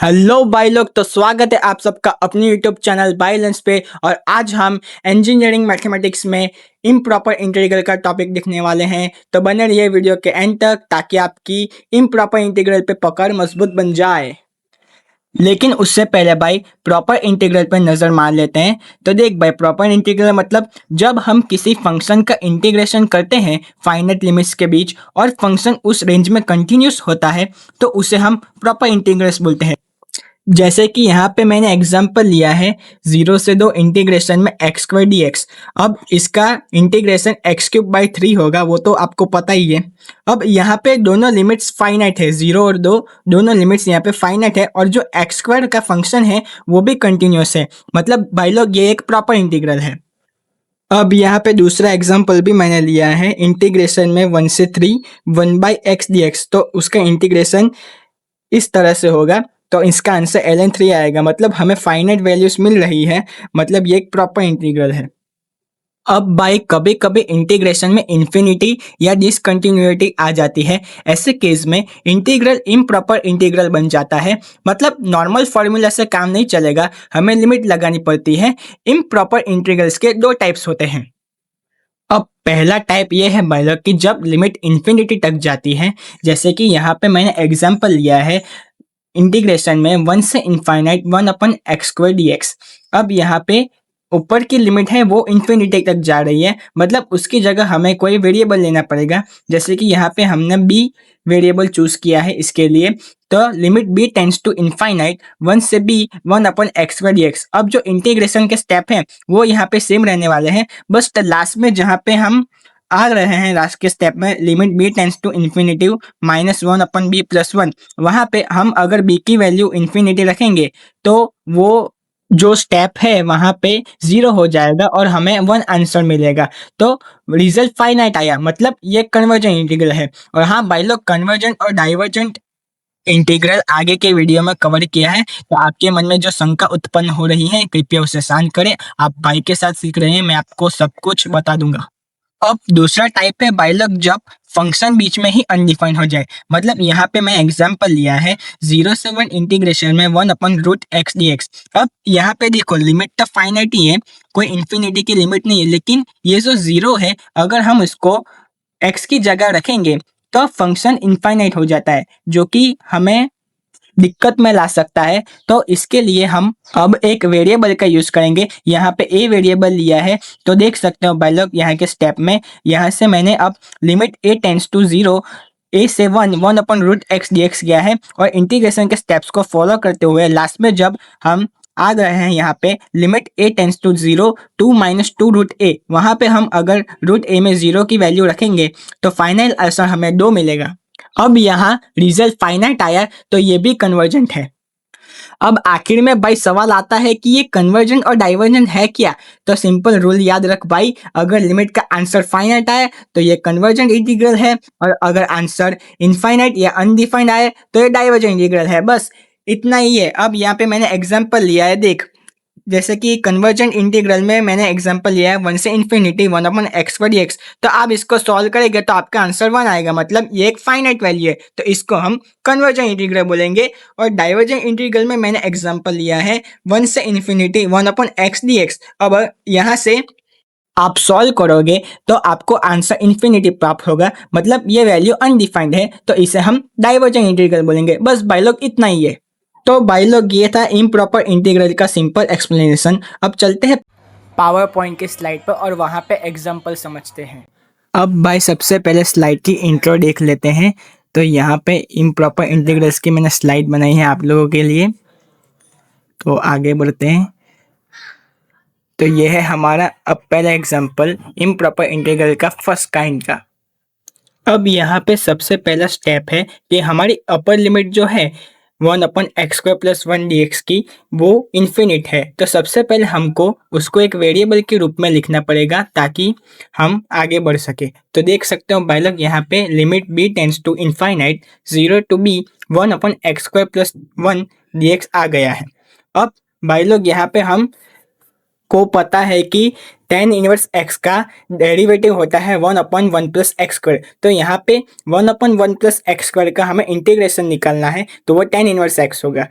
Hello भाई लोग, तो स्वागत है आप सबका अपने यूट्यूब चैनल बाइलेंस पे। और आज हम इंजीनियरिंग मैथमेटिक्स में इम्प्रॉपर इंटीग्रल का टॉपिक देखने वाले हैं। तो बने रहिए वीडियो के एंड तक ताकि आपकी इम्प्रॉपर इंटीग्रल पे पकड़ मजबूत बन जाए। लेकिन उससे पहले भाई प्रॉपर इंटीग्रल पर नज़र मार लेते हैं। तो देख भाई, प्रॉपर इंटीग्रल मतलब जब हम किसी फंक्शन का इंटीग्रेशन करते हैं फाइनाइट लिमिट्स के बीच और फंक्शन उस रेंज में कंटिन्यूस होता है तो उसे हम प्रॉपर इंटीग्रल्स बोलते हैं। जैसे कि यहाँ पे मैंने एग्जांपल लिया है 0 से 2 इंटीग्रेशन में एक्स स्क्वायर डी एक्स। अब इसका इंटीग्रेशन एक्स क्यूब बाई 3 होगा, वो तो आपको पता ही है। अब यहाँ पे दोनों लिमिट्स फाइनाइट है, 0 और 2 दोनों लिमिट्स यहाँ पे फाइनाइट है और जो एक्स स्क्वायर का फंक्शन है वो भी कंटिन्यूस है। मतलब भाई लोग ये एक प्रॉपर इंटीग्रल है। अब यहाँ पे दूसरा एग्जाम्पल भी मैंने लिया है इंटीग्रेशन में 1 से 3 1/x dx। तो उसका इंटीग्रेशन इस तरह से होगा। तो इसका आंसर ln 3 आएगा। मतलब हमें फाइनाइट वैल्यूज मिल रही है, मतलब ये एक प्रॉपर इंटीग्रल है। अब भाई कभी कभी इंटीग्रेशन में इन्फिनिटी या डिसकंटिन्यूटी आ जाती है। ऐसे केस में इंटीग्रल इम्प्रॉपर इंटीग्रल बन जाता है। मतलब नॉर्मल फॉर्मूला से काम नहीं चलेगा, हमें लिमिट लगानी पड़ती है। इम्प्रॉपर इंटीग्रल्स के दो टाइप्स होते हैं। अब पहला टाइप ये है भाई लोग कि जब लिमिट इन्फिनिटी तक जाती है। जैसे कि यहाँ पे मैंने एग्जांपल लिया है इंटीग्रेशन में 1 से ∞ 1/x² dx। अब यहाँ पे ऊपर की लिमिट है वो इन्फिनिटी तक जा रही है, मतलब उसकी जगह हमें कोई वेरिएबल लेना पड़ेगा। जैसे कि यहाँ पे हमने b वेरिएबल चूज किया है इसके लिए। तो limit b tends to infinite 1 से b 1/x² dx। अब जो इंटीग्रेशन के स्टेप हैं वो यहाँ पे सेम रहने वाले हैं, बस लास्ट में जहाँ पे हम आ रहे हैं लास्ट के स्टेप में limit b tends to infinity -1/b+1, वहाँ पे हम अगर b की वैल्यू इन्फिनिटी रखेंगे तो वो जो स्टेप है वहाँ पे 0 हो जाएगा और हमें 1 आंसर मिलेगा। तो रिजल्ट फाइनाइट आया, मतलब ये कन्वर्जेंट इंटीग्रल है। और हाँ भाई लोग, कन्वर्जेंट और डाइवर्जेंट इंटीग्रल आगे के वीडियो में कवर किया है। तो आपके मन में जो शंका उत्पन्न हो रही है कृपया उसे शांत करें। आप भाई के साथ सीख रहे हैं, मैं आपको सब कुछ बता दूंगा। अब दूसरा टाइप है बाय लक जब फंक्शन बीच में ही अनडिफाइंड हो जाए। मतलब यहाँ पे मैं एग्जांपल लिया है 0 से 1 इंटीग्रेशन में 1/√x dx। अब यहाँ पे देखो लिमिट तो फाइनाइट ही है, कोई इन्फिनिटी की लिमिट नहीं है, लेकिन ये जो 0 है अगर हम इसको x की जगह रखेंगे तो फंक्शन इनफाइनाइट हो जाता है, जो कि हमें दिक्कत में ला सकता है। तो इसके लिए हम अब एक वेरिएबल का यूज करेंगे। यहाँ पे a वेरिएबल लिया है, तो देख सकते हो भाई लोग यहाँ के स्टेप में, यहाँ से मैंने अब limit a tends to 0 a से 1/√x dx गया है। और इंटीग्रेशन के स्टेप्स को फॉलो करते हुए लास्ट में जब हम आ गए हैं यहाँ पे limit a tends to 0 2 -2√a, वहाँ पे हम अगर √a में 0 की वैल्यू रखेंगे तो फाइनल आंसर हमें 2 मिलेगा। अब यहाँ रिजल्ट फाइनाइट आया तो ये भी कन्वर्जेंट है। अब आखिर में भाई सवाल आता है कि ये कन्वर्जेंट और डाइवर्जेंट है क्या। तो सिंपल रूल याद रख भाई, अगर लिमिट का आंसर फाइनाइट आए तो ये कन्वर्जेंट इंटीग्रल है, और अगर आंसर इनफाइनाइट या अनडिफाइंड आए तो ये डाइवर्जेंट इंटीग्रल है। बस इतना ही है। अब यहाँ पे मैंने एग्जाम्पल लिया है, देख जैसे कि कन्वर्जेंट इंटीग्रल में मैंने एग्जांपल लिया है 1 से ∞ 1/x²dx। तो आप इसको सॉल्व करेंगे तो आपका आंसर 1 आएगा, मतलब ये एक फाइनाइट वैल्यू है, तो इसको हम कन्वर्जेंट इंटीग्रल बोलेंगे। और डाइवर्जेंट इंटीग्रल में मैंने एग्जांपल लिया है 1 से ∞ 1/x dx। अब यहाँ से आप सॉल्व करोगे तो आपको आंसर इन्फिनिटी प्राप्त होगा, मतलब ये वैल्यू अनडिफाइंड है, तो इसे हम डाइवर्जेंट इंटीग्रल बोलेंगे। बस भाई लोग इतना ही है। तो भाई लोग ये था इम्प्रॉपर इंटीग्रल का सिंपल एक्सप्लेनेशन। अब चलते हैं पावर पॉइंट के स्लाइड पर और वहाँ पे एग्जांपल समझते हैं। अब भाई सबसे पहले स्लाइड की इंट्रो देख लेते हैं। तो यहाँ पे इम्प्रॉपर इंटीग्रल्स की मैंने स्लाइड बनाई है आप लोगों के लिए, तो आगे बढ़ते हैं। तो ये है हमारा अब पहला एग्जांपल इम्प्रॉपर इंटीग्रल का फर्स्ट काइंड का। अब यहाँ पे सबसे पहला स्टेप है कि हमारी अपर लिमिट जो है 1/x² + 1 dx की वो इन्फिनिट है। तो सबसे पहले हमको उसको एक वेरिएबल के रूप में लिखना पड़ेगा ताकि हम आगे बढ़ सके। तो देख सकते हो भाई लोग यहाँ पे limit b tends to infinite 0 to b 1/x² + 1 dx आ गया है। अब भाई लोग यहाँ पे हम को पता है कि tan इनवर्स x का डेरिवेटिव होता है 1/1 प्लस एक्स स्क्वायर। तो यहाँ पे 1/1 प्लस एक्स स्क्वायर का हमें इंटीग्रेशन निकालना है, तो वो tan इनवर्स x होगा।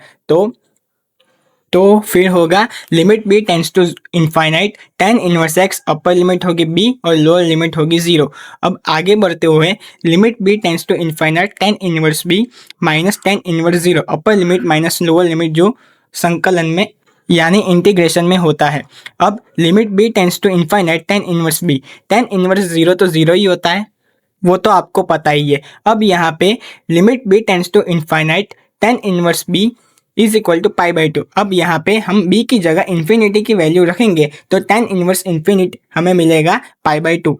तो फिर होगा limit b tends to infinite tan inverse x, upper limit होगी b और लोअर लिमिट होगी 0। अब आगे बढ़ते हुए limit b tends to infinite tan inverse b minus tan inverse 0, upper limit minus lower limit जो संकलन में यानी इंटीग्रेशन में होता है। अब limit b tends to infinite tan inverse b, tan inverse 0 तो 0 ही होता है, वो तो आपको पता ही है। अब यहाँ पे limit b tends to infinite tan inverse b is equal to π/2। अब यहाँ पे हम b की जगह इन्फिनिटी की वैल्यू रखेंगे तो tan इनवर्स इन्फिनिटी हमें मिलेगा π/2।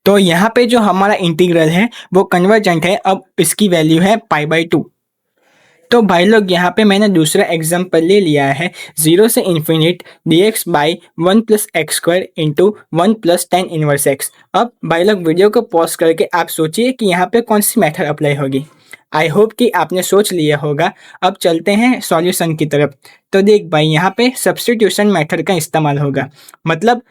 तो यहाँ पे जो हमारा इंटीग्रल है वो कन्वर्जेंट है, अब इसकी वैल्यू है π/2। तो भाई लोग यहाँ पे मैंने दूसरा एग्जाम्पल ले लिया है 0 से infinite dx by 1 plus x square into 1 plus tan inverse x। अब भाई लोग वीडियो को पॉज करके आप सोचिए कि यहाँ पे कौन सी मेथड अप्लाई होगी। आई होप कि आपने सोच लिया होगा। अब चलते हैं सॉल्यूशन की तरफ। तो देख भाई यहाँ पे सब्स्टिट्यूशन मेथड का इस्तेमाल होगा, मतलब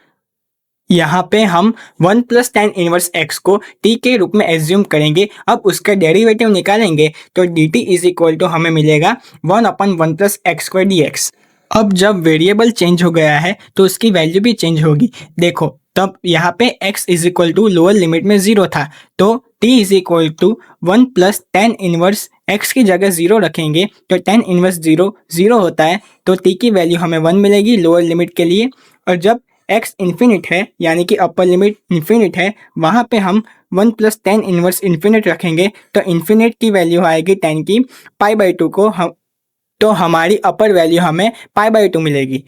यहाँ पे हम 1 प्लस tan इनवर्स x को t के रूप में एज्यूम करेंगे। अब उसका डेरिवेटिव निकालेंगे तो dt इज इक्वल टू हमें मिलेगा 1/1 प्लस एक्स स्क्वायर dx। अब जब वेरिएबल चेंज हो गया है तो उसकी वैल्यू भी चेंज होगी। देखो तब यहाँ पे x is equal to lower limit में 0 था, तो t is equal to 1 plus tan inverse x की जगह 0 रखेंगे तो tan इनवर्स 0 0 होता है, तो t की वैल्यू हमें 1 मिलेगी लोअर लिमिट के लिए। और जब x इन्फिनिट है यानी कि अपर लिमिट इन्फिनिट है, वहाँ पे हम 1 प्लस tan इनवर्स इन्फिनिट रखेंगे तो इन्फिनिट की वैल्यू आएगी tan की π/2 को तो हमारी अपर वैल्यू हमें π/2 मिलेगी।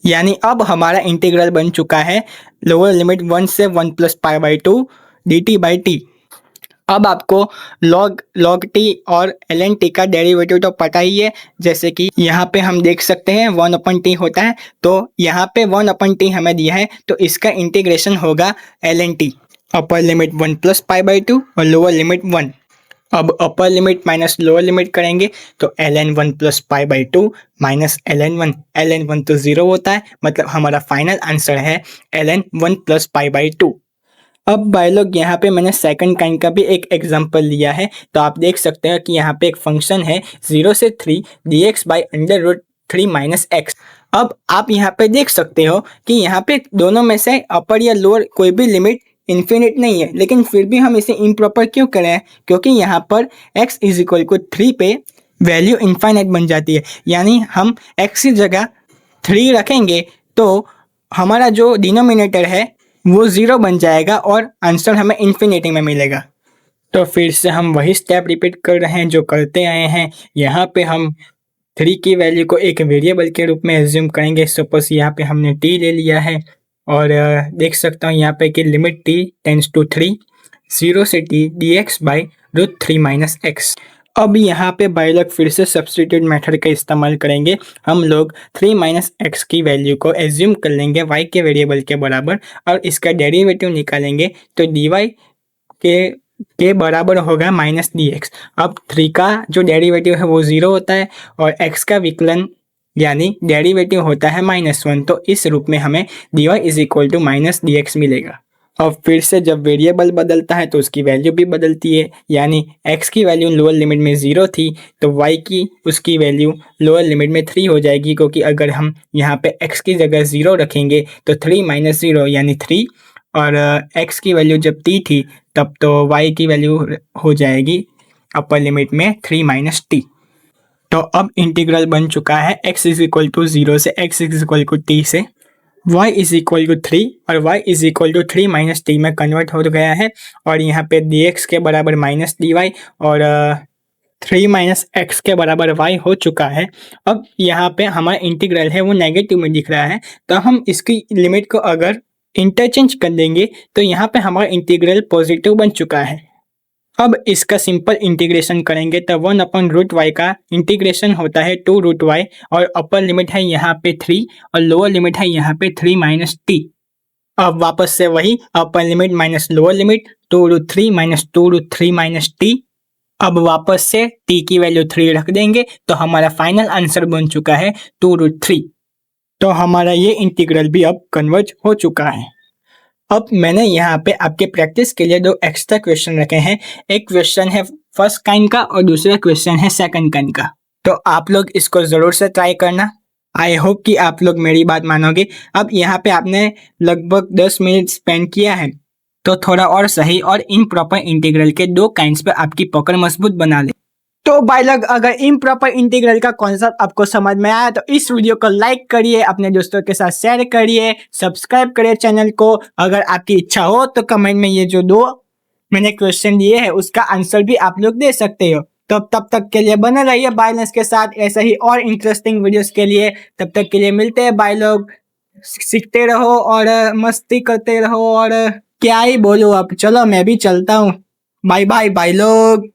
यानी अब हमारा इंटीग्रल बन चुका है लोअर लिमिट 1 से 1 प्लस π/2 dt/t। अब आपको log t और ln t का डेरिवेटिव तो पता ही है, जैसे कि यहाँ पे हम देख सकते हैं 1/t होता है, तो यहाँ पे 1/t हमें दिया है तो इसका इंटीग्रेशन होगा ln t, upper limit 1 plus π/2 और लोअर लिमिट 1। अब upper limit minus lower limit करेंगे तो ln 1 प्लस π/2 माइनस ln 1 तो 0 होता है, मतलब हमारा फाइनल आंसर है ln 1 प्लस π/2। अब भाई लोग यहाँ पे मैंने सेकंड काइंड का भी एक एग्जांपल लिया है, तो आप देख सकते हैं कि यहाँ पे एक फंक्शन है 0 से 3 dx बाई √3 माइनस एक्स। अब आप यहाँ पे देख सकते हो कि यहाँ पे दोनों में से अपर या लोअर कोई भी लिमिट इन्फिनिट नहीं है, लेकिन फिर भी हम इसे इम्प्रॉपर क्यों करें, क्योंकि यहाँ पर x इज इक्वल टू 3 पे वैल्यू इन्फाइनाइट बन जाती है। यानी हम x की जगह 3 रखेंगे तो हमारा जो डिनोमिनेटर है वो 0 बन जाएगा और आंसर हमें इन्फिनिटी में मिलेगा। तो फिर से हम वही स्टेप रिपीट कर रहे हैं जो करते आए हैं। यहाँ पे हम 3 की वैल्यू को एक वेरिएबल के रूप में एज्यूम करेंगे। सपोज यहाँ पे हमने t ले लिया है और देख सकता हूँ यहाँ पे कि लिमिट t टेंस टू 3 0 से t dx by √3 minus x. अब यहाँ पे बाई लोग फिर से सब्स्टिट्यूट मेथड का इस्तेमाल करेंगे। हम लोग 3 माइनस एक्स की वैल्यू को एज्यूम कर लेंगे y के वेरिएबल के बराबर और इसका डेरिवेटिव निकालेंगे तो dy के बराबर होगा माइनस dx। अब 3 का जो डेरिवेटिव है वो 0 होता है और x का विकलन यानी डेरिवेटिव होता है -1, तो इस रूप में हमें dy is equal to minus dx मिलेगा। अब फिर से जब वेरिएबल बदलता है तो उसकी वैल्यू भी बदलती है, यानी x की वैल्यू लोअर लिमिट में 0 थी तो y की उसकी वैल्यू लोअर लिमिट में 3 हो जाएगी, क्योंकि अगर हम यहाँ पे x की जगह 0 रखेंगे तो 3 माइनस 0 यानी 3 और x की वैल्यू जब t थी तब तो y की वैल्यू हो जाएगी अपर लिमिट में 3 माइनस t। तो अब इंटीग्रल बन चुका है x इज इक्वल टू 0 से x is equal to t से y इज इक्वल टू 3 और y is equal to 3 minus t में कन्वर्ट हो गया है और यहाँ पे dx के बराबर माइनस dy और 3 माइनस एक्स के बराबर y हो चुका है। अब यहाँ पे हमारा इंटीग्रल है वो नेगेटिव में दिख रहा है, तो हम इसकी लिमिट को अगर इंटरचेंज कर देंगे तो यहाँ पे हमारा इंटीग्रल पॉजिटिव बन चुका है। अब इसका सिंपल इंटीग्रेशन करेंगे तो 1/√y का इंटीग्रेशन होता है 2√y और अपर लिमिट है यहाँ पे 3 और लोअर लिमिट है यहाँ पे 3 माइनस t। अब वापस से वही अपर limit minus lower limit 2√3 minus 2√3 minus t। अब वापस से t की वैल्यू 3 रख देंगे तो हमारा फाइनल आंसर बन चुका है 2√3। तो हमारा ये इंटीग्रल भी अब कन्वर्ज हो चुका है। अब मैंने यहाँ पे आपके प्रैक्टिस के लिए 2 एक्स्ट्रा क्वेश्चन रखे हैं। एक क्वेश्चन है फर्स्ट काइंड का और दूसरा क्वेश्चन है सेकंड काइंड का। तो आप लोग इसको ज़रूर से ट्राई करना। आई होप कि आप लोग मेरी बात मानोगे। अब यहाँ पे आपने लगभग 10 मिनट स्पेंड किया है, तो थोड़ा और सही और इम्प्रॉपर इंटीग्रल के 2 काइंड्स पे आपकी पकड़ मजबूत बना ले। तो भाई लोग, अगर इम्प्रॉपर इंटीग्रल का कॉन्सेप्ट आपको समझ में आया तो इस वीडियो को लाइक करिए, अपने दोस्तों के साथ शेयर करिए, सब्सक्राइब करिए चैनल को। अगर आपकी इच्छा हो तो कमेंट में ये जो 2 मैंने क्वेश्चन दिए हैं उसका आंसर भी आप लोग दे सकते हो। तो तब तक के लिए बने रहिए बाइलेंस के साथ, ऐसे ही और इंटरेस्टिंग वीडियोस के लिए। तब तक के लिए मिलते हैं भाई लोग। सीखते रहो और मस्ती करते रहो और क्या ही बोलूं, अब चलो मैं भी चलता हूँ। बाय बाय भाई लोग।